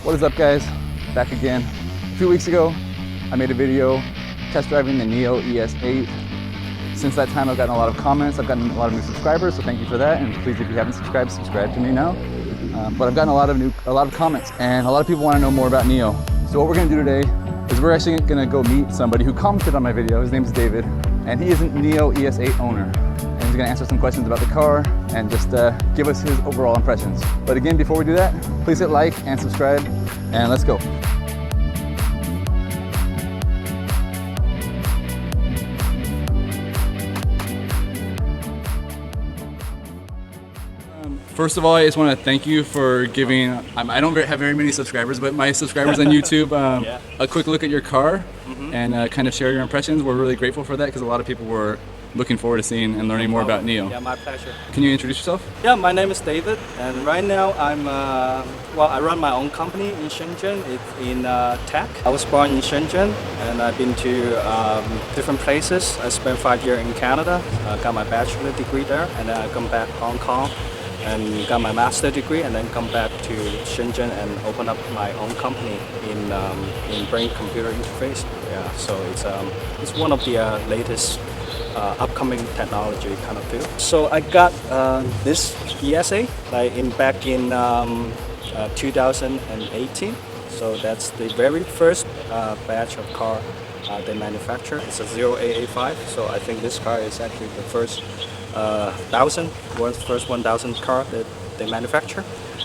What is up, guys? Back again. A few weeks ago, I made a video test driving the NIO ES8. Since that time, I've gotten a lot of comments. I've gotten a lot of new subscribers, so thank you for that. And please, if you haven't subscribed, subscribe to me now. But I've gotten a lot of comments, and a lot of people want to know more about NIO. So what we're going to do today is we're actually going to go meet somebody who commented on my video. His name is David, and he is a NIO ES8 owner. And he's going to answer some questions about the car and just give us his overall impressions. But again, before we do that, please hit like and subscribe, and let's go. First of all, I just want to thank you for giving, I don't have very many subscribers, but my subscribers on YouTube, a quick look at your car and kind of share your impressions. We're really grateful for that because a lot of people were looking forward to seeing and learning more about NIO. Yeah, my pleasure. Can you introduce yourself? Yeah, my name is David, and right now I run my own company in Shenzhen. It's in tech. I was born in Shenzhen, and I've been to different places. I spent 5 years in Canada, got my bachelor degree there, and then I come back to Hong Kong and got my master degree, and then come back to Shenzhen and open up my own company in brain computer interface. Yeah, so it's one of the latest upcoming technology kind of field. So I got this ES8 back in 2018. So that's the very first batch of car they manufacture. It's a 0885. So I think this car is actually the first 1,000 car that they manufacture.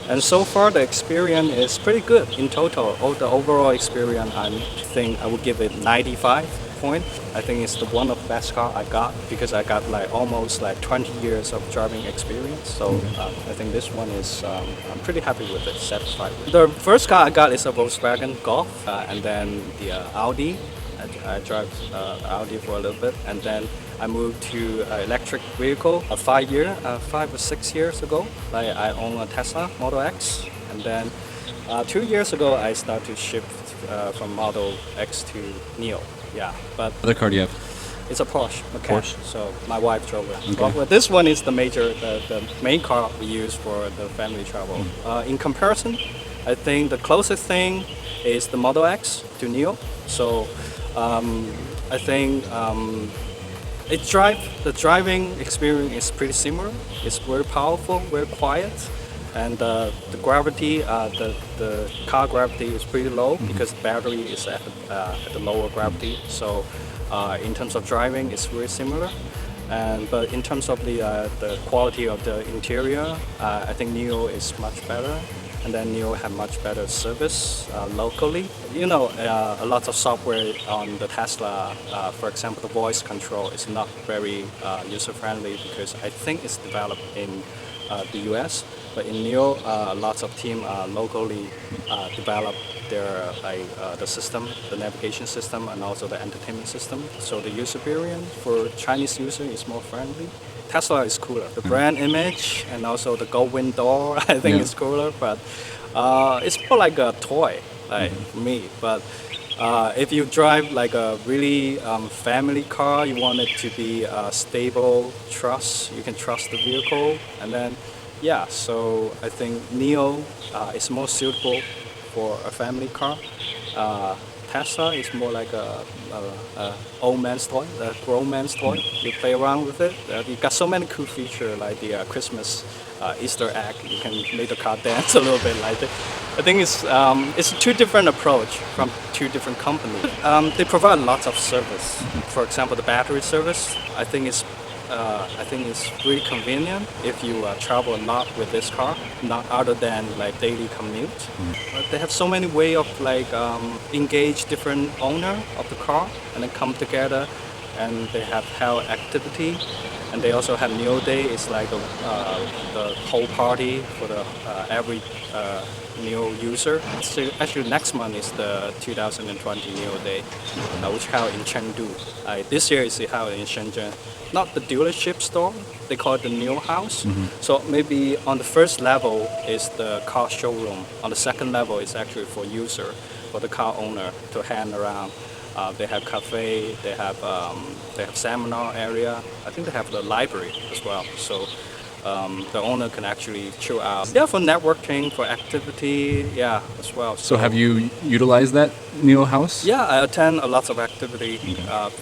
And so far the experience is pretty good in total. The overall experience, I think I would give it 95 point. I think it's one of the best car I got because I got almost 20 years of driving experience. So I think this one is, I'm pretty happy with it, satisfied with it. The first car I got is a Volkswagen Golf, and then the Audi. I drive Audi for a little bit, and then I moved to electric vehicle 5 or 6 years ago. I own a Tesla Model X, and then 2 years ago I started to shift from Model X to NIO. Yeah, but What other car do you have? it's a Porsche Macan. Porsche? So my wife drove it. Okay. But this one is the main car we use for the family travel. In comparison, I think the closest thing is the Model X to NIO. So I think the driving experience is pretty similar. It's very powerful, very quiet, and the gravity, the car gravity is pretty low because the battery is at the lower gravity. So in terms of driving, it's very similar. But in terms of the quality of the interior, I think NIO is much better. And then NIO have much better service locally. You know, a lot of software on the Tesla, for example, the voice control is not very user-friendly because I think it's developed in the US. But in NIO, lots of team locally develop their the system, the navigation system, and also the entertainment system. So the user experience for Chinese user is more friendly. Tesla is cooler. The brand image and also the gold window, I think is cooler, but it's more like a toy, for me. But if you drive a really family car, you want it to be stable, you can trust the vehicle, and then so I think NIO is more suitable for a family car. Tesla is more like a old man's toy, a grown man's toy. You play around with it. You got so many cool features like the Christmas Easter egg. You can make the car dance a little bit like it. I think it's two different approach from two different companies. They provide lots of service. For example, the battery service. I think it's really convenient if you travel a lot with this car, not other than daily commute. But they have so many ways of engage different owner of the car and then come together, and they have health activity, and they also have NIO Day. It's like the whole party for the every NIO user. So actually next month is the 2020 NIO Day, which held in Chengdu. This year is held in Shenzhen. Not the dealership store, they call it the NIO house. So maybe on the first level is the car showroom. On the second level is actually for user, for the car owner to hang around. They have cafe, they have seminar area. I think they have the library as well. So the owner can actually chill out. Yeah, for networking, for activity, yeah, as well. So have you utilized that NIO house? Yeah, I attend a lot of activity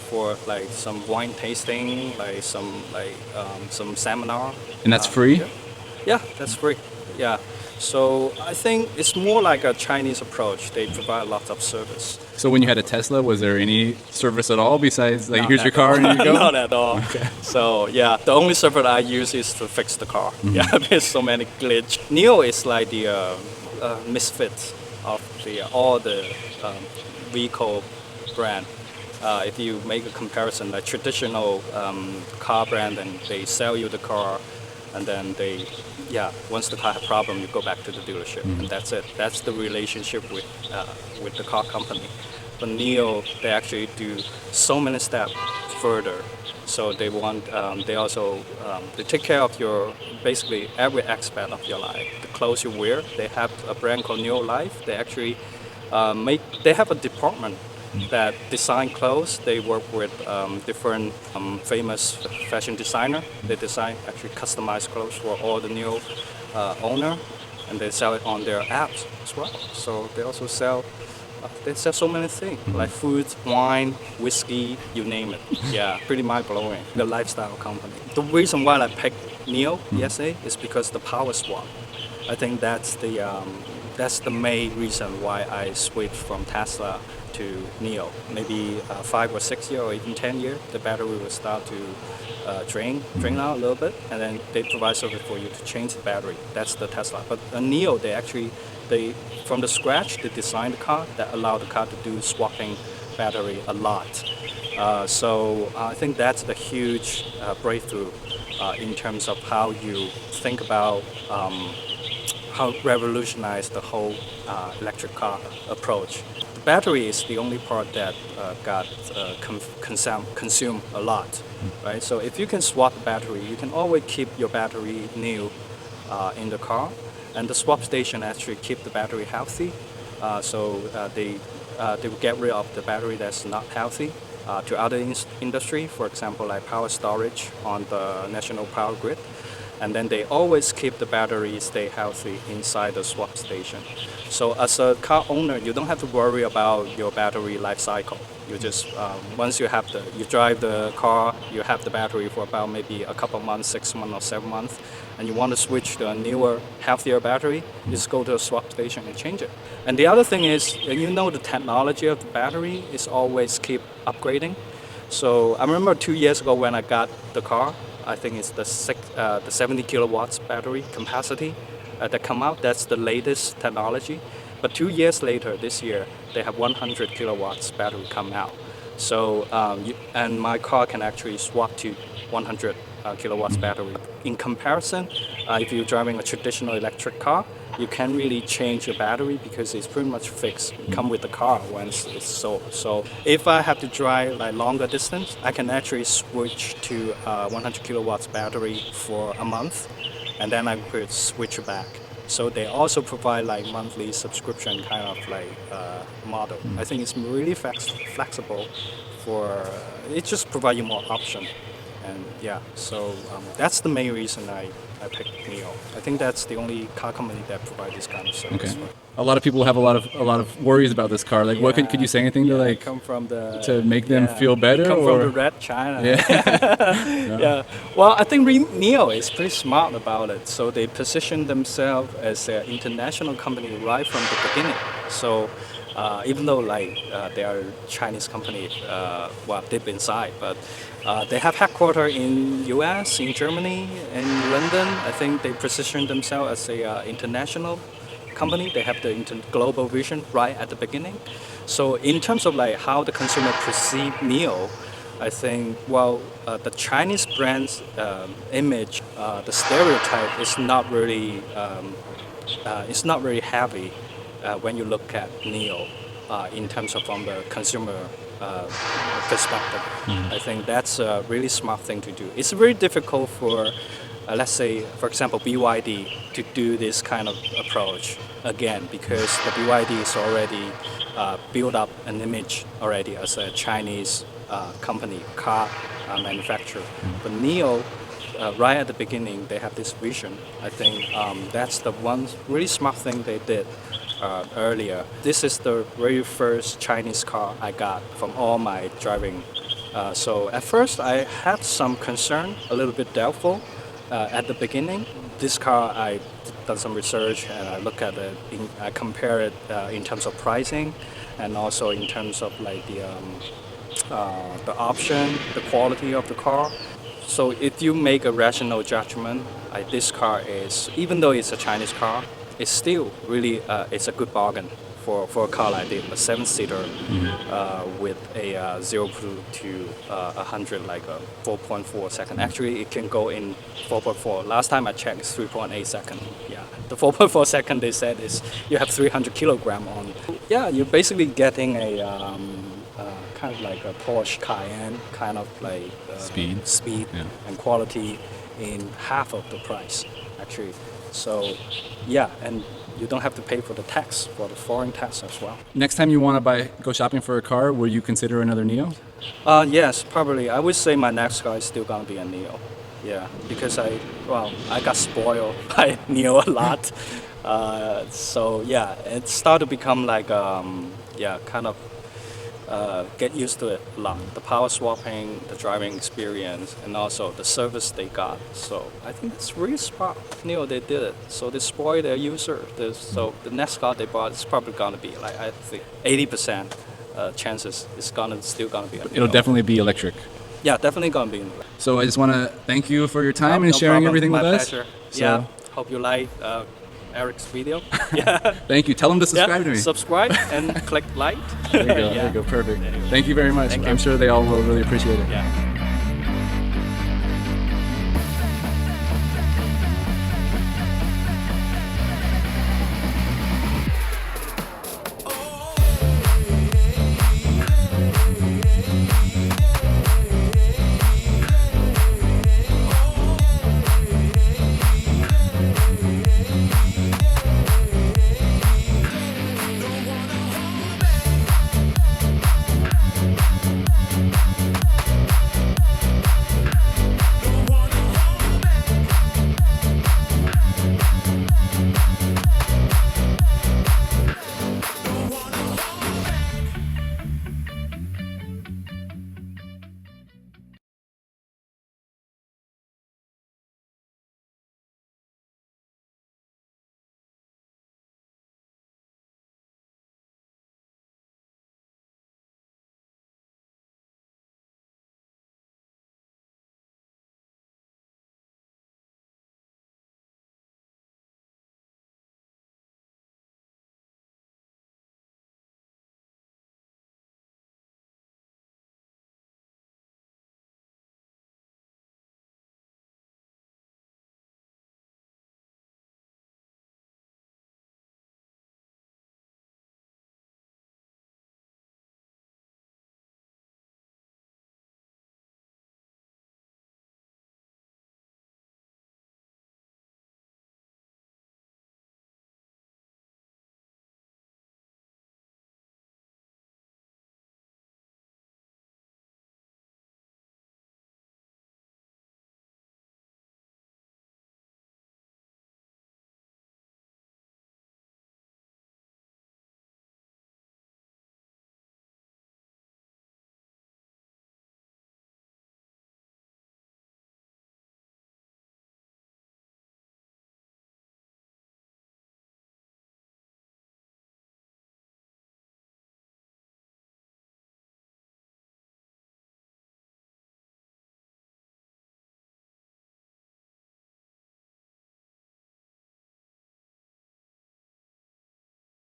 for like some wine tasting, like some seminar. And that's free? Yeah. Yeah, that's free. Yeah. So I think it's more like a Chinese approach. They provide lots of service. So when you had a Tesla, was there any service at all besides like Not here's your at car all. and here you go? Not at all. Okay. So yeah, the only service I use is to fix the car. Yeah, there's so many glitch. NIO is like the misfit of all the vehicle brand. If you make a comparison, like traditional car brand, and they sell you the car, and then once the car has a problem, you go back to the dealership, and that's it. That's the relationship with the car company. But NIO, they actually do so many steps further. So they want, they take care of your basically every aspect of your life. The clothes you wear, they have a brand called NIO Life. They actually they have a department that design clothes. They work with different famous fashion designer. They design actually customized clothes for all the NIO owner, and they sell it on their apps as well. So they also sell. They sell so many things, like food, wine, whiskey, you name it. Yeah, pretty mind-blowing. The lifestyle company. The reason why I picked NIO ES8 is because the power swap. I think that's the main reason why I switched from Tesla to NIO. Maybe 5 or 6 years or even 10 years, the battery will start to drain out a little bit, and then they provide service for you to change the battery. That's the Tesla. But NIO, they from the scratch, they designed the car that allow the car to do swapping battery a lot. So I think that's the huge breakthrough in terms of how you think about how revolutionize the whole electric car approach. The battery is the only part that got consumed a lot, right? So if you can swap the battery, you can always keep your battery new in the car, and the swap station actually keep the battery healthy. So they will get rid of the battery that's not healthy to other industry, for example, like power storage on the national power grid. And then they always keep the battery stay healthy inside the swap station. So as a car owner, you don't have to worry about your battery life cycle. You just once you drive the car, you have the battery for about maybe a couple months, 6 months or 7 months, and you want to switch to a newer, healthier battery, you just go to a swap station and change it. And the other thing is, the technology of the battery is always keep upgrading. So I remember 2 years ago when I got the car, I think it's the 70 kilowatts battery capacity that come out. That's the latest technology. But 2 years later, this year, they have 100 kilowatts battery come out. So, and my car can actually swap to 100 kilowatts battery. In comparison, if you're driving a traditional electric car, you can't really change your battery because it's pretty much fixed. It comes with the car once it's sold. So if I have to drive like longer distance, I can actually switch to 100 kilowatts battery for a month, and then I could switch it back. So they also provide like monthly subscription kind of like model. I think it's really flexible it just provides you more option. And yeah, so that's the main reason I picked NIO. I think that's the only car company that provides this kind of service. Okay. A lot of people have a lot of worries about this car. Like, what could you say anything to like come from to make them feel better? Come or? from the red China. Yeah. Yeah. Well, I think NIO is pretty smart about it. So they position themselves as an international company right from the beginning. So even though they are a Chinese company, deep inside, but they have headquarters in US, in Germany, in London. I think they position themselves as a international company. They have the global vision right at the beginning. So in terms of like how the consumer perceive NIO, I think the Chinese brand's image, the stereotype is not really heavy when you look at NIO in terms of from the consumer perspective. I think that's a really smart thing to do. It's very difficult for, let's say, for example, BYD to do this kind of approach again, because the BYD is already built up an image already as a Chinese company, car manufacturer. But NIO, right at the beginning, they have this vision. I think that's the one really smart thing they did earlier. This is the very first Chinese car I got from all my driving. So at first I had some concern, a little bit doubtful at the beginning. This car, I done some research and I look at it, I compare it in terms of pricing and also in terms of like the option, the quality of the car. So if you make a rational judgment, this car is, even though it's a Chinese car, it's still really it's a good bargain for a car like this, a 7-seater with a 0 to 100 like a 4.4 second. Actually, it can go in 4.4. Last time I checked, it's 3.8 second. Yeah, the 4.4 second they said is you have 300 kilogram on. Yeah, you're basically getting a kind of like a Porsche Cayenne, kind of like speed Yeah. and quality in half of the price, actually. So, yeah, and you don't have to pay for the tax, for the foreign tax as well. Next time you want to go shopping for a car, will you consider another NIO? Yes, probably. I would say my next car is still gonna be a NIO. Yeah, because I got spoiled by NIO a lot. So yeah, it started to become like kind of get used to it a lot. The power swapping, the driving experience, and also the service they got. So I think it's really smart. NIO, they did it. So they spoil their user. So the next car they bought is probably gonna be like, I think 80% chances it's still gonna be a NIO. It'll definitely be electric. Yeah, definitely gonna be. So I just want to thank you for your time and No sharing problem. everything My with us. pleasure. So, Yeah, hope you like Eric's video. Yeah. Thank you. Tell them to subscribe to me. Subscribe and click like. There you go. Yeah. There you go. Perfect. Thank you very much. Thank you. I'm sure they all will really appreciate it. Yeah.